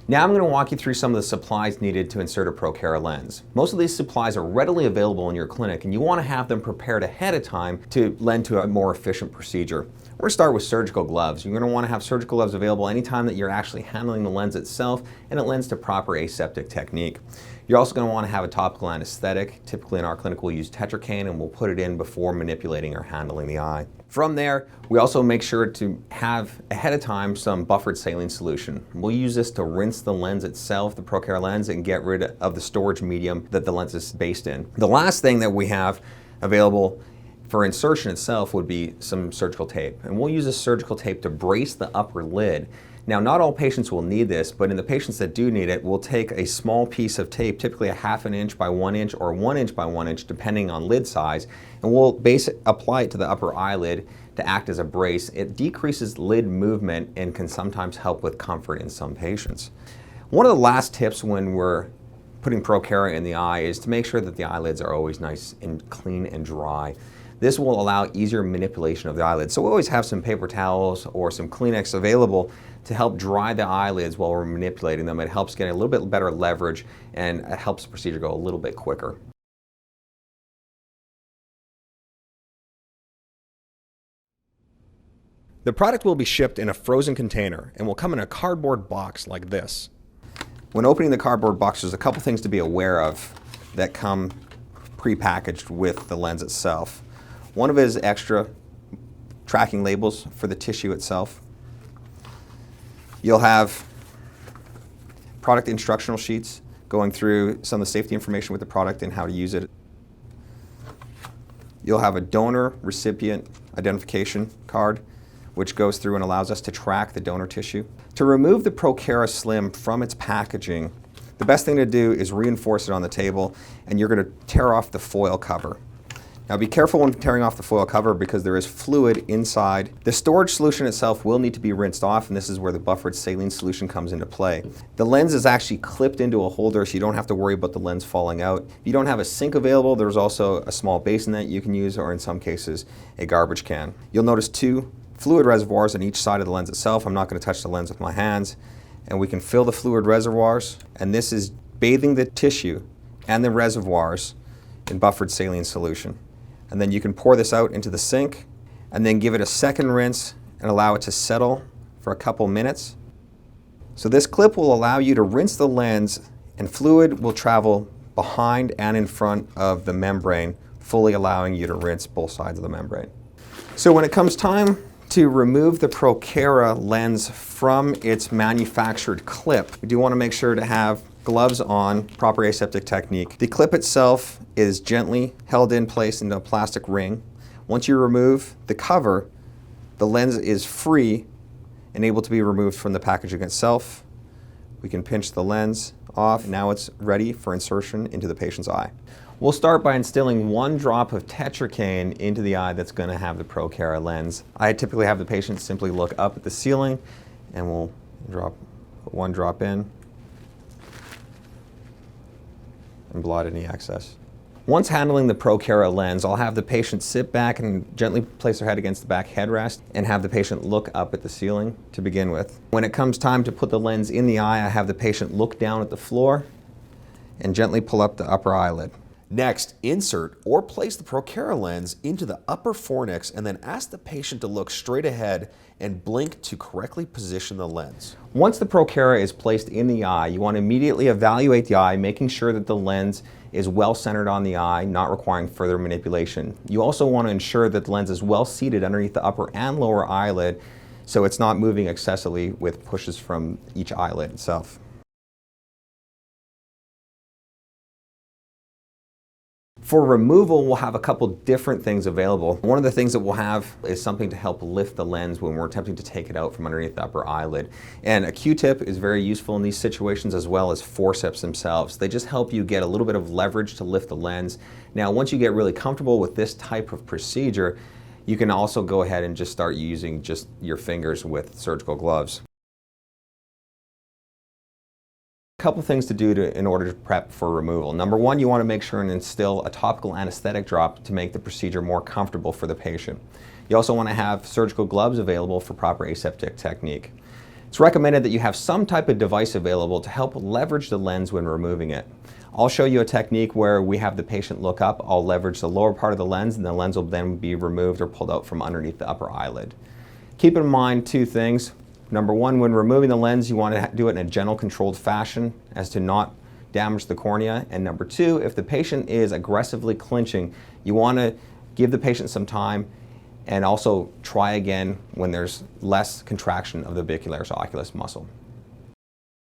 Now I'm going to walk you through some of the supplies needed to insert a Prokera lens. Most of these supplies are readily available in your clinic, and you want to have them prepared ahead of time to lend to a more efficient procedure. We're going to start with surgical gloves. You're going to want to have surgical gloves available anytime that you're actually handling the lens itself and it lends to proper aseptic technique. You're also going to want to have a topical anesthetic. Typically in our clinic we'll use tetracaine and we'll put it in before manipulating or handling the eye. From there, we also make sure to have ahead of time some buffered saline solution. We'll use this to rinse the lens itself, the Prokera lens, and get rid of the storage medium that the lens is based in. The last thing that we have available for insertion itself would be some surgical tape. And we'll use this surgical tape to brace the upper lid. Now, not all patients will need this, but in the patients that do need it, we'll take a small piece of tape, typically a 1/2 inch by 1 inch or 1 inch by 1 inch, depending on lid size, and we'll apply it to the upper eyelid to act as a brace. It decreases lid movement and can sometimes help with comfort in some patients. One of the last tips when we're putting Prokera in the eye is to make sure that the eyelids are always nice and clean and dry. This will allow easier manipulation of the eyelids. So we always have some paper towels or some Kleenex available to help dry the eyelids while we're manipulating them. It helps get a little bit better leverage and it helps the procedure go a little bit quicker. The product will be shipped in a frozen container and will come in a cardboard box like this. When opening the cardboard box, there's a couple things to be aware of that come pre-packaged with the lens itself. One of it is extra tracking labels for the tissue itself. You'll have product instructional sheets going through some of the safety information with the product and how to use it. You'll have a donor recipient identification card, which goes through and allows us to track the donor tissue. To remove the Prokera Slim from its packaging, the best thing to do is reinforce it on the table, and you're going to tear off the foil cover. Now be careful when tearing off the foil cover because there is fluid inside. The storage solution itself will need to be rinsed off, and this is where the buffered saline solution comes into play. The lens is actually clipped into a holder, so you don't have to worry about the lens falling out. If you don't have a sink available, there's also a small basin that you can use, or in some cases, a garbage can. You'll notice 2 fluid reservoirs on each side of the lens itself. I'm not going to touch the lens with my hands. And we can fill the fluid reservoirs, and this is bathing the tissue and the reservoirs in buffered saline solution. And then you can pour this out into the sink and then give it a second rinse and allow it to settle for a couple minutes. So this clip will allow you to rinse the lens, and fluid will travel behind and in front of the membrane, fully allowing you to rinse both sides of the membrane. So when it comes time to remove the Prokera lens from its manufactured clip, we do want to make sure to have gloves on, proper aseptic technique. The clip itself is gently held in place into a plastic ring. Once you remove the cover, the lens is free and able to be removed from the packaging itself. We can pinch the lens off, and now it's ready for insertion into the patient's eye. We'll start by instilling 1 drop of tetracaine into the eye that's going to have the Prokera lens. I typically have the patient simply look up at the ceiling, and we'll put 1 drop in and blot any excess. Once handling the Prokera lens, I'll have the patient sit back and gently place their head against the back headrest and have the patient look up at the ceiling to begin with. When it comes time to put the lens in the eye, I have the patient look down at the floor and gently pull up the upper eyelid. Next, insert or place the Prokera lens into the upper fornix and then ask the patient to look straight ahead and blink to correctly position the lens. Once the Prokera is placed in the eye, you want to immediately evaluate the eye, making sure that the lens is well centered on the eye, not requiring further manipulation. You also want to ensure that the lens is well seated underneath the upper and lower eyelid, so it's not moving excessively with pushes from each eyelid itself. For removal, we'll have a couple different things available. One of the things that we'll have is something to help lift the lens when we're attempting to take it out from underneath the upper eyelid. And a Q-tip is very useful in these situations, as well as forceps themselves. They just help you get a little bit of leverage to lift the lens. Now, once you get really comfortable with this type of procedure, you can also go ahead and just start using just your fingers with surgical gloves. Couple things to do in order to prep for removal. Number one, you want to make sure and instill a topical anesthetic drop to make the procedure more comfortable for the patient. You also want to have surgical gloves available for proper aseptic technique. It's recommended that you have some type of device available to help leverage the lens when removing it. I'll show you a technique where we have the patient look up. I'll leverage the lower part of the lens, and the lens will then be removed or pulled out from underneath the upper eyelid. Keep in mind two things. Number one, when removing the lens, you want to do it in a gentle, controlled fashion as to not damage the cornea. And number two, if the patient is aggressively clinching, you want to give the patient some time and also try again when there's less contraction of the orbicularis oculus muscle.